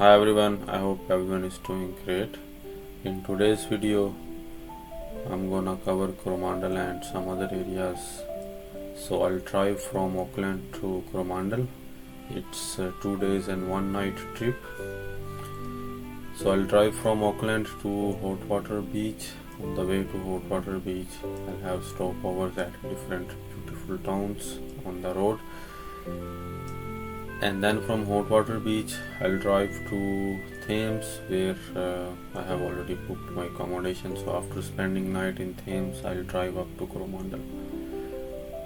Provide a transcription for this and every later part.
Hi everyone, I hope everyone is doing great. In today's video, I'm gonna cover Coromandel and some other areas. So I'll drive from Auckland to Coromandel. It's a 2 days and 1 night trip. So I'll drive from Auckland to Hot Water Beach. On the way to Hot Water Beach, I'll have stopovers at different beautiful towns on the road. And then from Hot Water Beach I'll drive to Thames, where I have already booked my accommodation. So after spending night in Thames, I'll drive up to Coromandel.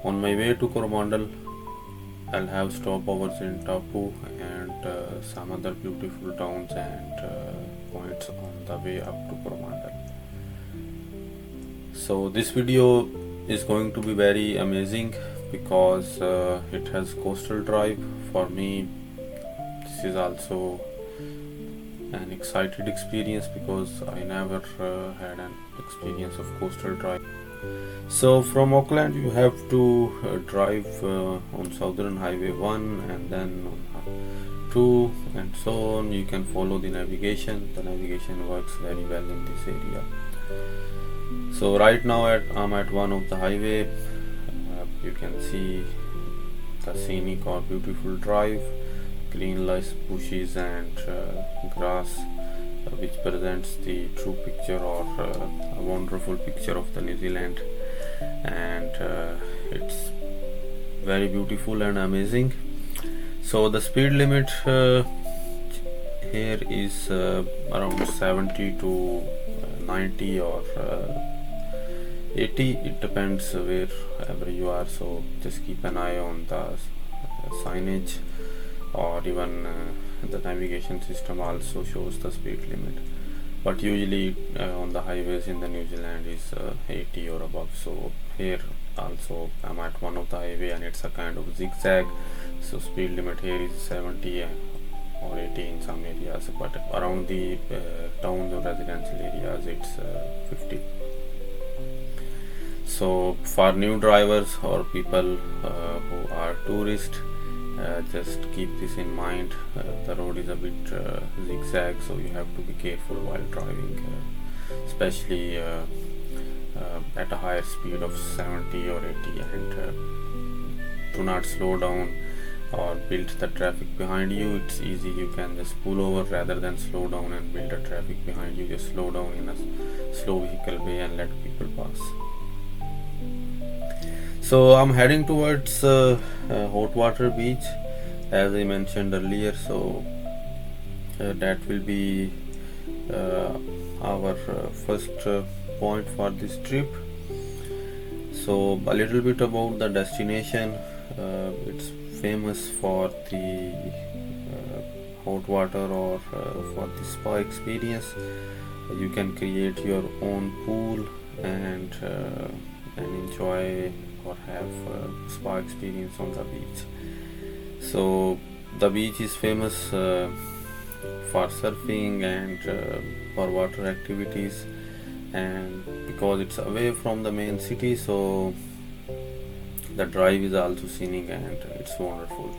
On my way to Coromandel, I'll have stopovers in Tapu and some other beautiful towns and points on the way up to Coromandel. So this video is going to be very amazing because it has coastal drive. For me, this is also an excited experience because I never had an experience of coastal drive. So from Auckland you have to drive on Southern Highway 1 and then 2 and so on. You can follow the navigation. The navigation works very well in this area. So right now I'm at one of the highway. You can see the scenic or beautiful drive, green lush bushes and grass, which presents the true picture or a wonderful picture of the New Zealand, and it's very beautiful and amazing. So the speed limit here is around 70 to 90 or 80. It depends wherever you are, so just keep an eye on the signage, or even the navigation system also shows the speed limit, but usually on the highways in the New Zealand is 80 or above. So here also I'm at one of the highway and it's a kind of zigzag, so speed limit here is 70 or 80 in some areas, but around the towns or residential areas it's 50. So for new drivers or people who are tourists, just keep this in mind. The road is a bit zigzag, so you have to be careful while driving, especially at a higher speed of 70 or 80, and do not slow down or build the traffic behind you. It's easy, you can just pull over rather than slow down and build the traffic behind you. Just slow down in a slow vehicle way and let people pass. So I'm heading towards Hot Water Beach, as I mentioned earlier. So that will be our first point for this trip. So a little bit about the destination. It's famous for the hot water or for the spa experience. You can create your own pool and enjoy or have spa experience on the beach. So the beach is famous for surfing and for water activities, and because it's away from the main city, so the drive is also scenic and it's wonderful.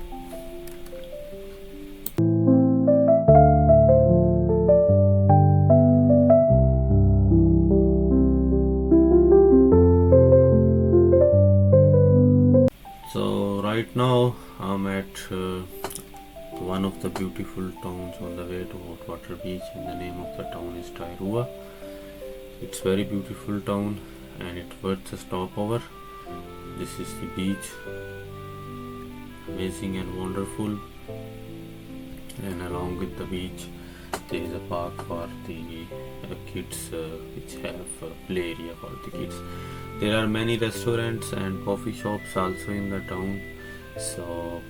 So right now I'm at one of the beautiful towns on the way to Hot Water Beach, and the name of the town is Tairua. It's very beautiful town and it's worth a stopover. This is the beach, amazing and wonderful, and along with the beach there is a park for the kids, which have a play area for the kids. There are many restaurants and coffee shops also in the town, so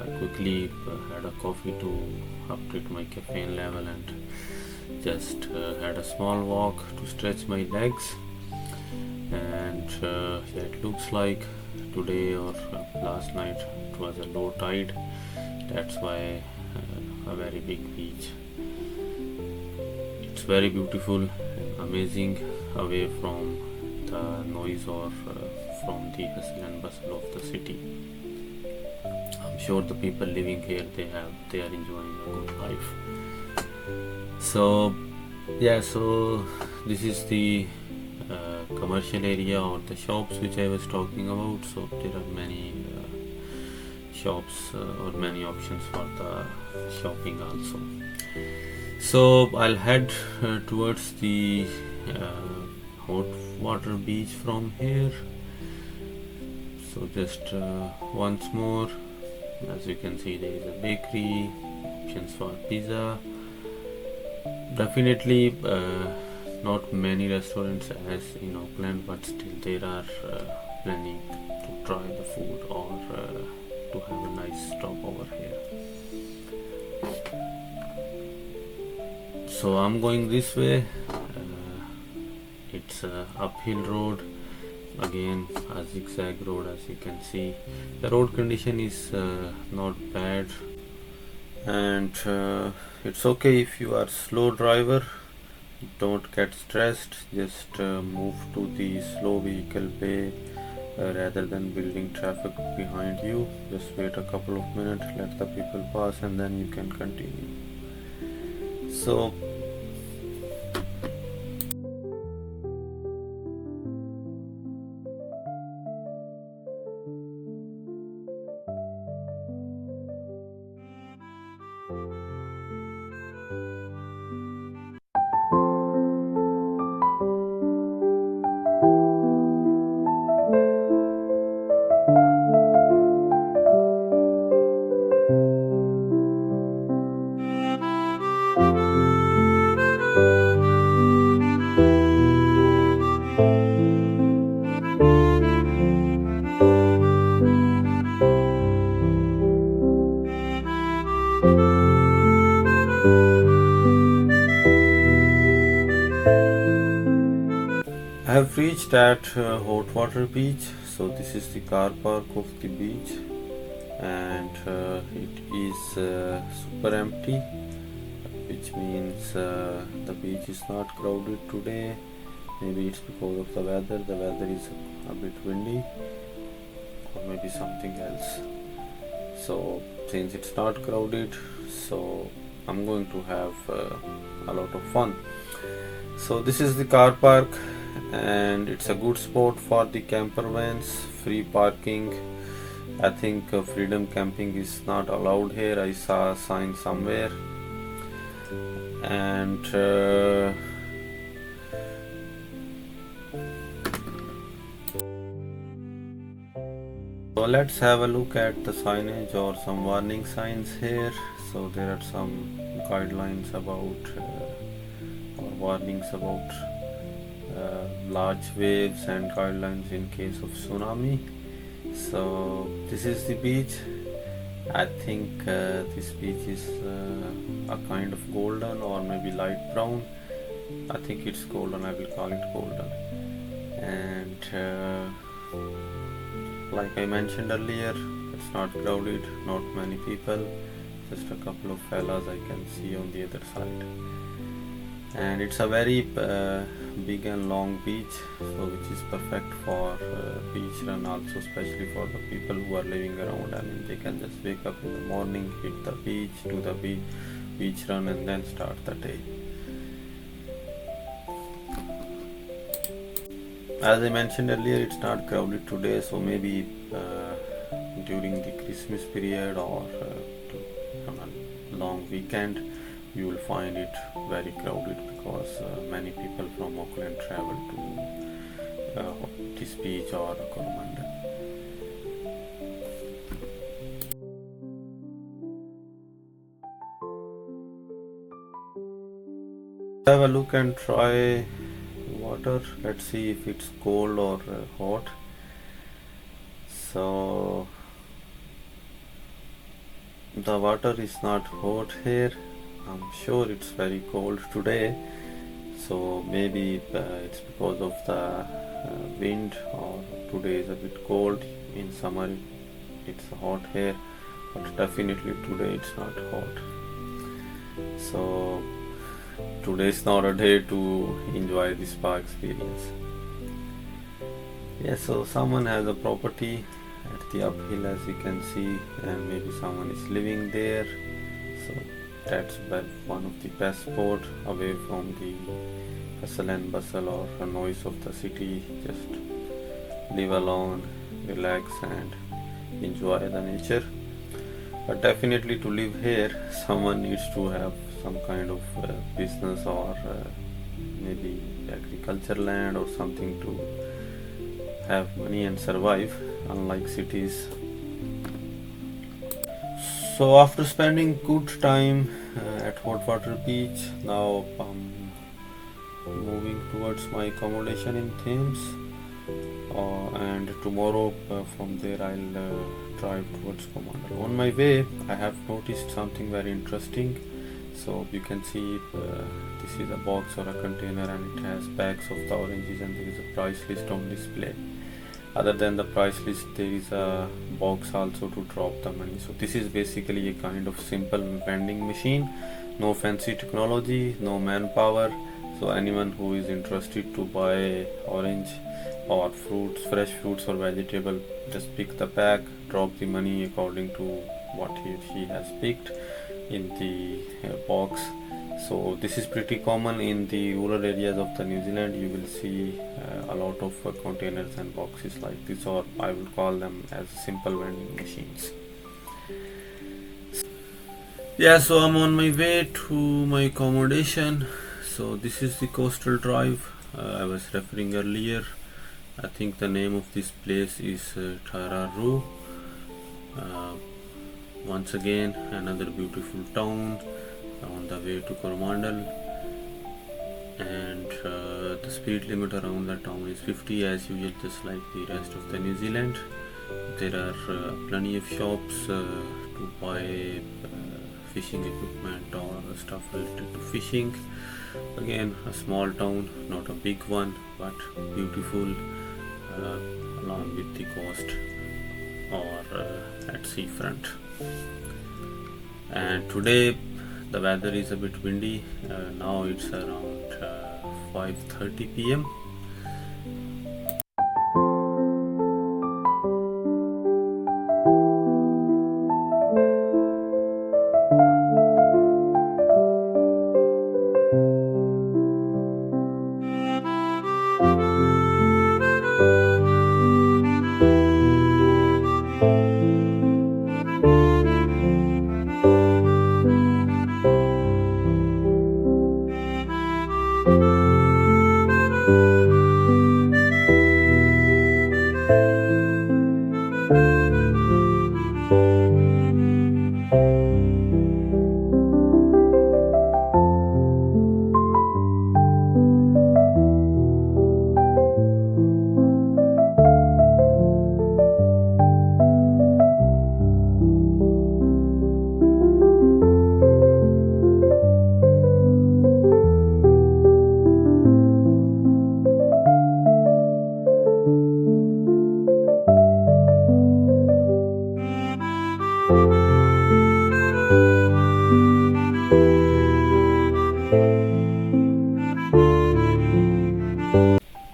I quickly had a coffee to update my caffeine level and just had a small walk to stretch my legs. And it looks like today or last night it was a low tide, that's why a very big beach. It's very beautiful and amazing, away from the noise or from the hustle and bustle of the city. I'm sure the people living here, they are enjoying a good life. So yeah, so this is the commercial area or the shops which I was talking about. So there are many shops or many options for the shopping also. So I'll head towards the hot water beach from here. So just once more, as you can see, there is a bakery, options for pizza. Definitely not many restaurants as in Auckland, but still there are plenty to try the food or to have a nice stop over here. So I'm going this way. It's a uphill road, again a zigzag road. As you can see, the road condition is not bad, and it's okay if you are slow driver. Don't get stressed, just move to the slow vehicle way rather than building traffic behind you. Just wait a couple of minutes, let the people pass, and then you can continue. So I have reached at hot water beach. So this is the car park of the beach, and it is super empty, which means the beach is not crowded today. Maybe it's because of the weather. The weather is a bit windy, or maybe something else. So since it's not crowded, so I'm going to have a lot of fun. So this is the car park, and it's a good spot for the camper vans. Free parking. I think freedom camping is not allowed here. I saw a sign somewhere, and so let's have a look at the signage or some warning signs here. So there are some guidelines about or warnings about large waves and guidelines in case of tsunami. So this is the beach. I think this beach is a kind of golden or maybe light brown. I think it's golden. I will call it golden. And like I mentioned earlier, it's not crowded, not many people, just a couple of fellas I can see on the other side. And it's a very big and long beach, so which is perfect for beach run also, especially for the people who are living around. I mean, they can just wake up in the morning, hit the beach, do the beach run, and then start the day. As I mentioned earlier, it's not crowded today, so maybe during the Christmas period or on a long weekend, you will find it very crowded because many people from Auckland travel to this beach or Coromandel. Have a look and try water. Let's see if it's cold or hot. So the water is not hot here. I'm sure it's very cold today. So maybe it's because of the wind, or today is a bit cold. In summer it's hot here, but definitely today it's not hot. So today is not a day to enjoy the spa experience. Yeah, so someone has a property at the uphill, as you can see, and maybe someone is living there. So That's one of the best spot away from the hustle and bustle or noise of the city. Just live alone, relax, and enjoy the nature. But definitely to live here, someone needs to have some kind of business or maybe agriculture land or something to have money and survive, unlike cities. So after spending good time at Hot Water Beach, now I'm moving towards my accommodation in Thames. And tomorrow from there I'll drive towards Coromandel. On my way, I have noticed something very interesting. So you can see this is a box or a container, and it has bags of the oranges, and there is a price list on display. Other than the price list, there is a box also to drop the money. So this is basically a kind of simple vending machine, no fancy technology, no manpower. So anyone who is interested to buy orange or fruits, fresh fruits or vegetable, just pick the bag, drop the money according to what he or she has picked in the box. So this is pretty common in the rural areas of the New Zealand. You will see a lot of containers and boxes like this, or I will call them as simple vending machines. Yeah, so I'm on my way to my accommodation. So this is the coastal drive I was referring earlier. I think the name of this place is Tairua. Once again, another beautiful town on the way to Coromandel, and the speed limit around the town is 50 as usual, just like the rest of the New Zealand. There are plenty of shops to buy fishing equipment or stuff related to fishing. Again, a small town, not a big one, but beautiful along with the coast or at seafront. And today the weather is a bit windy. Now it's around 5:30 p.m.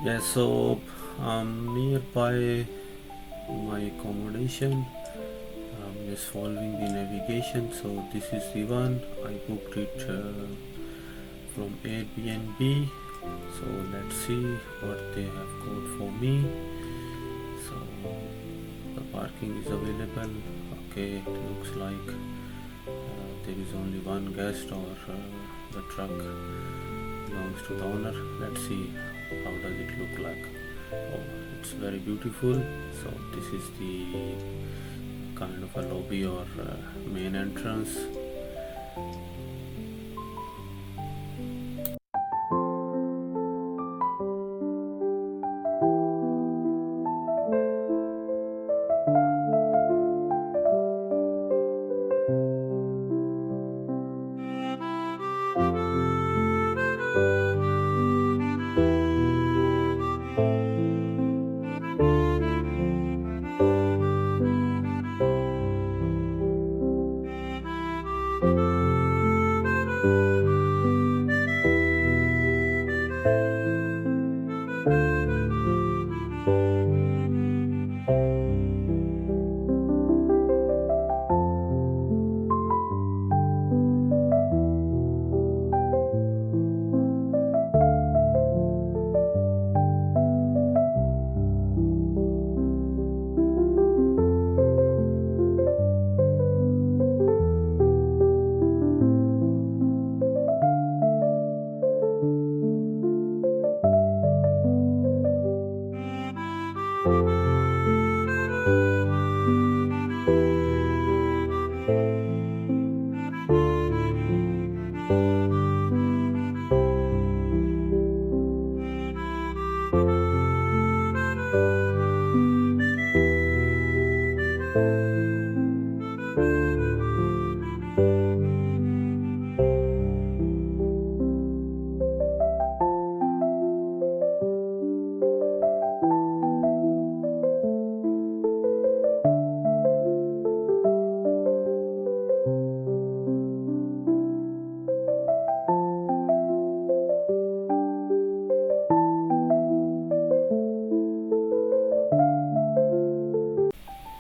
Yeah, so I'm nearby my accommodation. I'm just following the navigation. So this is the one I booked it from Airbnb. So let's see what they have got for me. So the parking is available. Okay, it looks like there is only one guest, or the truck belongs to the owner. Let's see how does it look like. Oh, it's very beautiful. So this is the kind of a lobby or main entrance.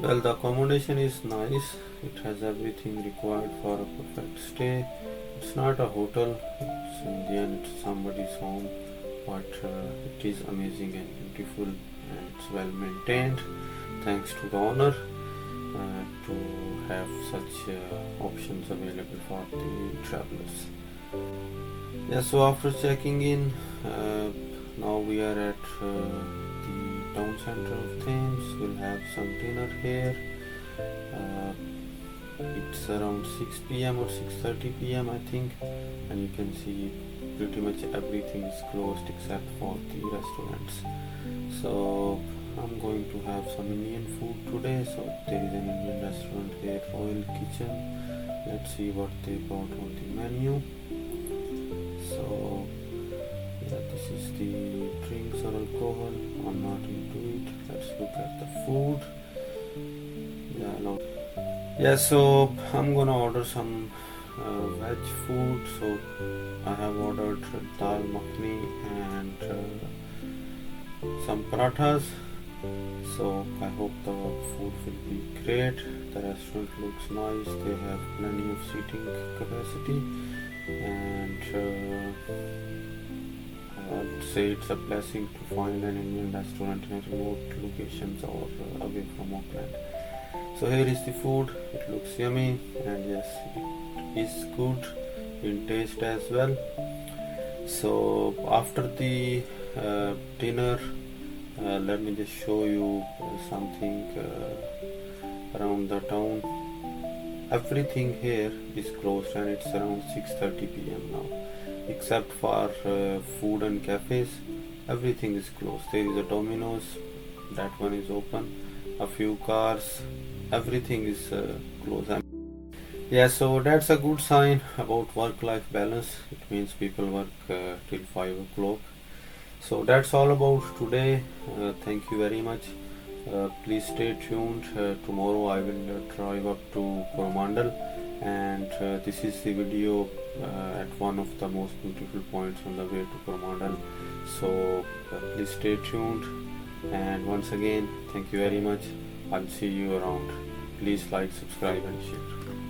Well, the accommodation is nice. It has everything required for a perfect stay. It's not a hotel. It's in the end it's somebody's home, but it is amazing and beautiful, and it's well maintained. Thanks to the owner to have such options available for the travelers. Yeah. So after checking in, now we are at the town center of Thames. We'll have some dinner here. Uh, it's around 6 p.m. or 6:30 p.m. I think, and you can see pretty much everything is closed except for the restaurants. So I'm going to have some Indian food today. So there is an Indian restaurant here, Royal Kitchen. Let's see what they got on the menu. So yeah, this is the drinks or alcohol. I'm not into it. Let's look at the food. Yeah, no. Yeah, so I'm gonna order some veg food. So I have ordered dal makhani and some parathas. So I hope the food will be great. The restaurant looks nice. They have plenty of seating capacity, and I'd say it's a blessing to find an Indian restaurant in remote locations or away from Auckland. So here is the food. It looks yummy, and yes, it is good in taste as well. So after the dinner, let me just show you something around the town. Everything here is closed, and it's around 6:30 p.m. now, except for food and cafes. Everything is closed. There is a Domino's, that one is open. A few cars, everything is closed. Yeah, so that's a good sign about work-life balance. It means people work till 5 o'clock. So that's all about today. Thank you very much. Please stay tuned. Tomorrow I will drive up to Coromandel, and this is the video at one of the most beautiful points on the way to Coromandel. So please stay tuned, and once again thank you very much. I'll see you around. Please like, subscribe and share.